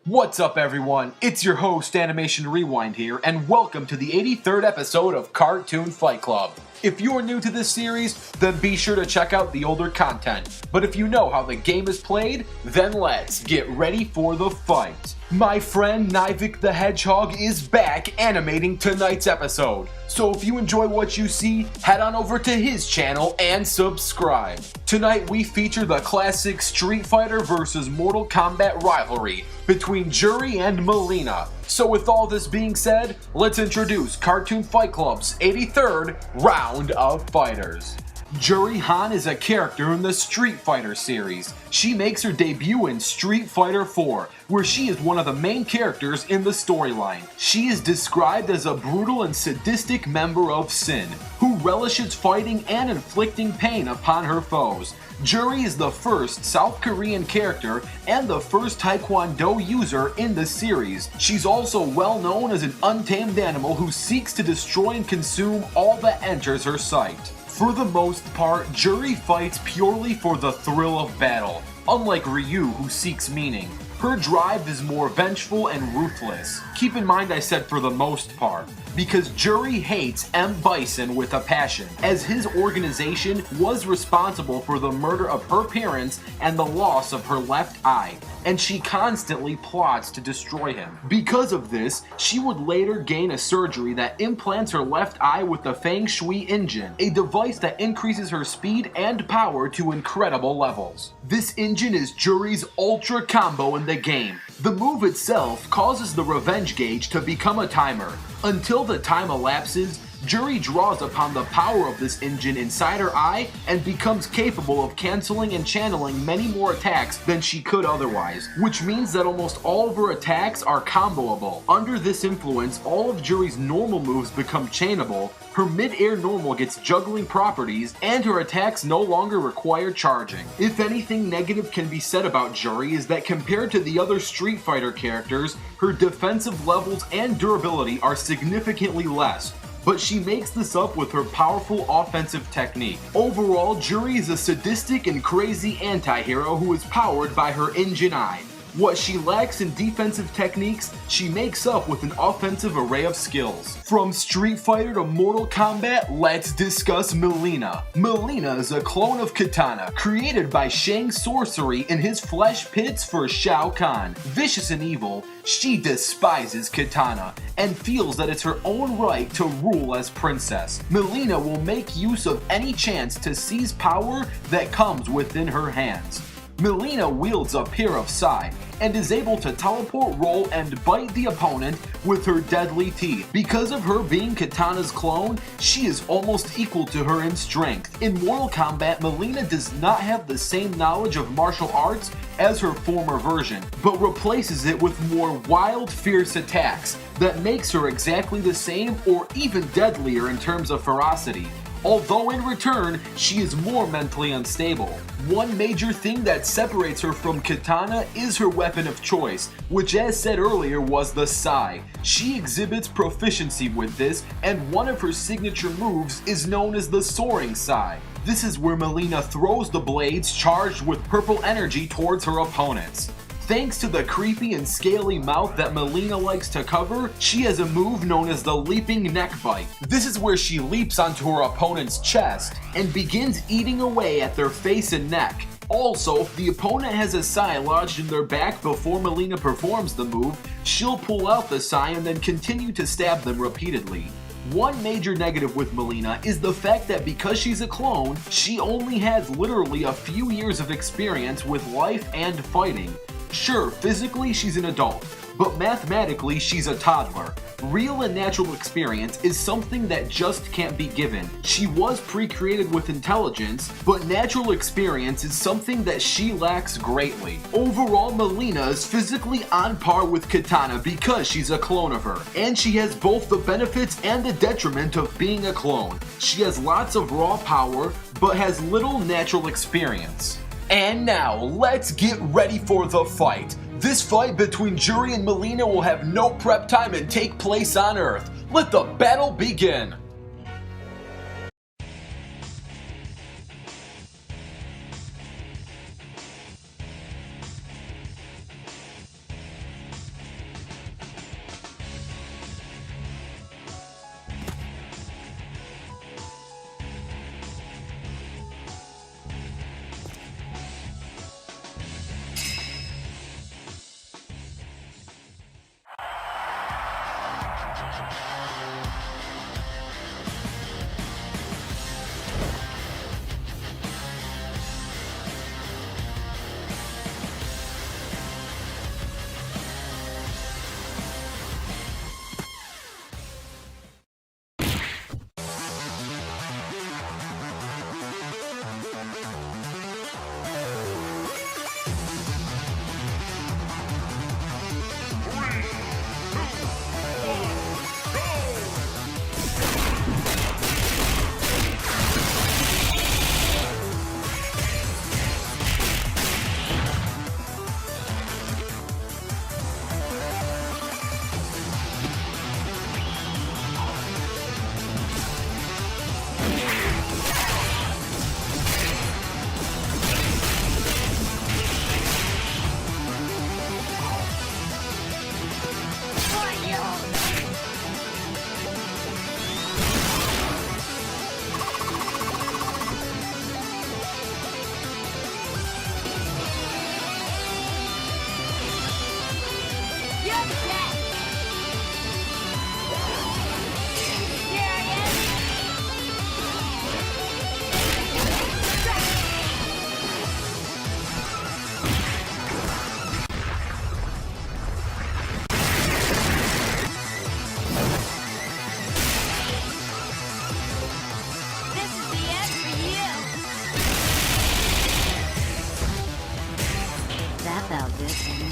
What's up everyone, it's your host Animation Rewind here, and welcome to the 83rd episode of Cartoon Fight Club. If you are new to this series, then be sure to check out the older content. But if you know how the game is played, then let's get ready for the fight. My friend Nivik the Hedgehog is back animating tonight's episode. So if you enjoy what you see, head on over to his channel and subscribe. Tonight we feature the classic Street Fighter vs Mortal Kombat rivalry between JURI and MILEENA. So with all this being said, let's introduce Cartoon Fight Club's 83rd Round of Fighters. JURI Han is a character in the Street Fighter series. She makes her debut in Street Fighter IV, where she is one of the main characters in the storyline. She is described as a brutal and sadistic member of Sin, who relishes fighting and inflicting pain upon her foes. JURI is the first South Korean character and the first Taekwondo user in the series. She's also well known as an untamed animal who seeks to destroy and consume all that enters her sight. For the most part, JURI fights purely for the thrill of battle, unlike Ryu who seeks meaning. Her drive is more vengeful and ruthless. Keep in mind I said for the most part, because JURI hates M. Bison with a passion, as his organization was responsible for the murder of her parents and the loss of her left eye, and she constantly plots to destroy him. Because of this, she would later gain a surgery that implants her left eye with the Feng Shui engine, a device that increases her speed and power to incredible levels. This engine is JURI's ultra combo in the game. The move itself causes the revenge gauge to become a timer. Until the time elapses, JURI draws upon the power of this engine inside her eye and becomes capable of canceling and channeling many more attacks than she could otherwise, which means that almost all of her attacks are comboable. Under this influence, all of JURI's normal moves become chainable, her mid-air normal gets juggling properties, and her attacks no longer require charging. If anything negative can be said about JURI is that compared to the other Street Fighter characters, her defensive levels and durability are significantly less, but she makes this up with her powerful offensive technique. Overall, JURI is a sadistic and crazy anti-hero who is powered by her engine eye. What she lacks in defensive techniques, she makes up with an offensive array of skills. From Street Fighter to Mortal Kombat, let's discuss MILEENA. MILEENA is a clone of Kitana, created by Shang Sorcery in his flesh pits for Shao Kahn. Vicious and evil, she despises Kitana and feels that it's her own right to rule as princess. MILEENA will make use of any chance to seize power that comes within her hands. MILEENA wields a pair of sai and is able to teleport, roll, and bite the opponent with her deadly teeth. Because of her being Kitana's clone, she is almost equal to her in strength. In Mortal Kombat, MILEENA does not have the same knowledge of martial arts as her former version, but replaces it with more wild, fierce attacks that makes her exactly the same or even deadlier in terms of ferocity, although in return, she is more mentally unstable. One major thing that separates her from Kitana is her weapon of choice, which as said earlier was the sai. She exhibits proficiency with this, and one of her signature moves is known as the soaring sai. This is where MILEENA throws the blades charged with purple energy towards her opponents. Thanks to the creepy and scaly mouth that MILEENA likes to cover, she has a move known as the leaping neck bite. This is where she leaps onto her opponent's chest and begins eating away at their face and neck. Also, if the opponent has a sai lodged in their back before MILEENA performs the move, she'll pull out the sai and then continue to stab them repeatedly. One major negative with MILEENA is the fact that because she's a clone, she only has literally a few years of experience with life and fighting. Sure, physically she's an adult, but mathematically she's a toddler. Real and natural experience is something that just can't be given. She was pre-created with intelligence, but natural experience is something that she lacks greatly. Overall, MILEENA is physically on par with Kitana because she's a clone of her, and she has both the benefits and the detriment of being a clone. She has lots of raw power, but has little natural experience. And now, let's get ready for the fight. This fight between JURI and MILEENA will have no prep time and take place on Earth. Let the battle begin! That felt good to me.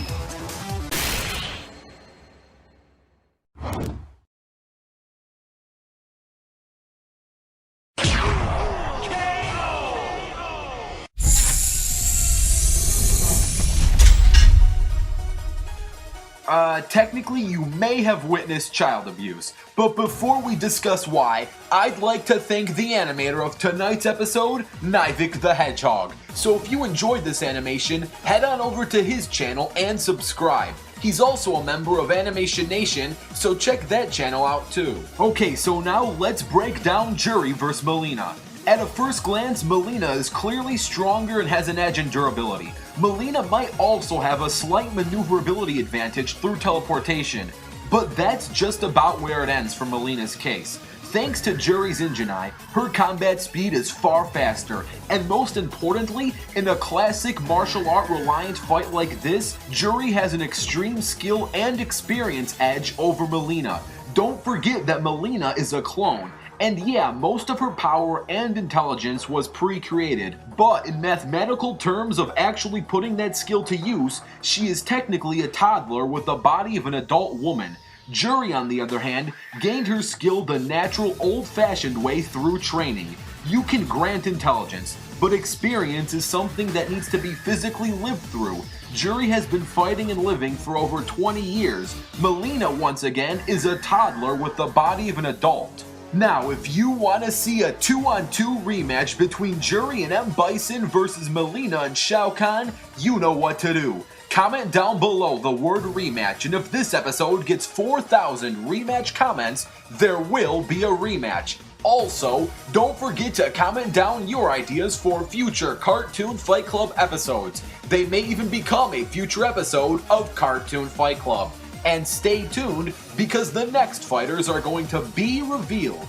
Technically you may have witnessed child abuse, but before we discuss why, I'd like to thank the animator of tonight's episode, Nivik the Hedgehog. So if you enjoyed this animation, head on over to his channel and subscribe. He's also a member of Animation Nation, so check that channel out too. Okay, so now let's break down JURI vs. MILEENA. At a first glance, MILEENA is clearly stronger and has an edge in durability. MILEENA might also have a slight maneuverability advantage through teleportation, but that's just about where it ends for MILEENA's case. Thanks to JURI's Ingenai, her combat speed is far faster, and most importantly, in a classic martial art reliant fight like this, JURI has an extreme skill and experience edge over MILEENA. Don't forget that MILEENA is a clone. And yeah, most of her power and intelligence was pre-created, but in mathematical terms of actually putting that skill to use, she is technically a toddler with the body of an adult woman. JURI, on the other hand, gained her skill the natural old-fashioned way through training. You can grant intelligence, but experience is something that needs to be physically lived through. JURI has been fighting and living for over 20 years. MILEENA, once again, is a toddler with the body of an adult. Now, if you want to see a 2-on-2 rematch between JURI and M. Bison versus MILEENA and Shao Kahn, you know what to do. Comment down below the word rematch, and if this episode gets 4,000 rematch comments, there will be a rematch. Also, don't forget to comment down your ideas for future Cartoon Fight Club episodes. They may even become a future episode of Cartoon Fight Club. And stay tuned, because the next fighters are going to be revealed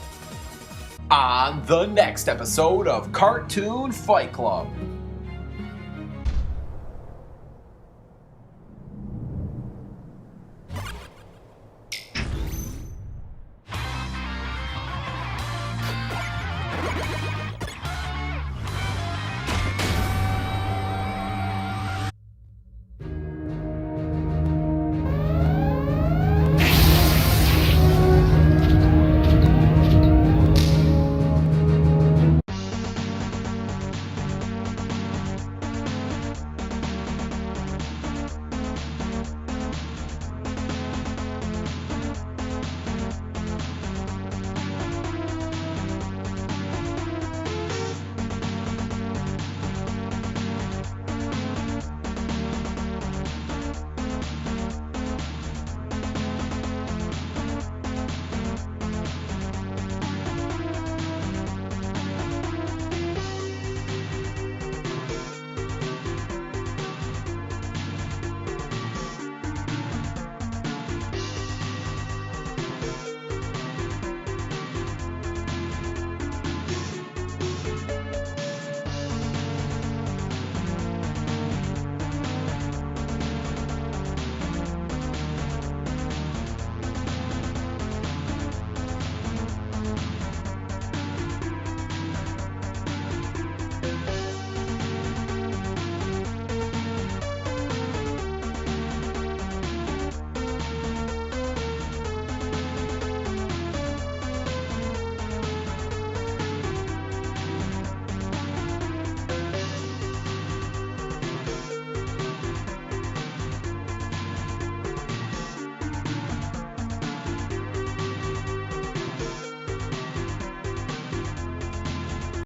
on the next episode of Cartoon Fight Club.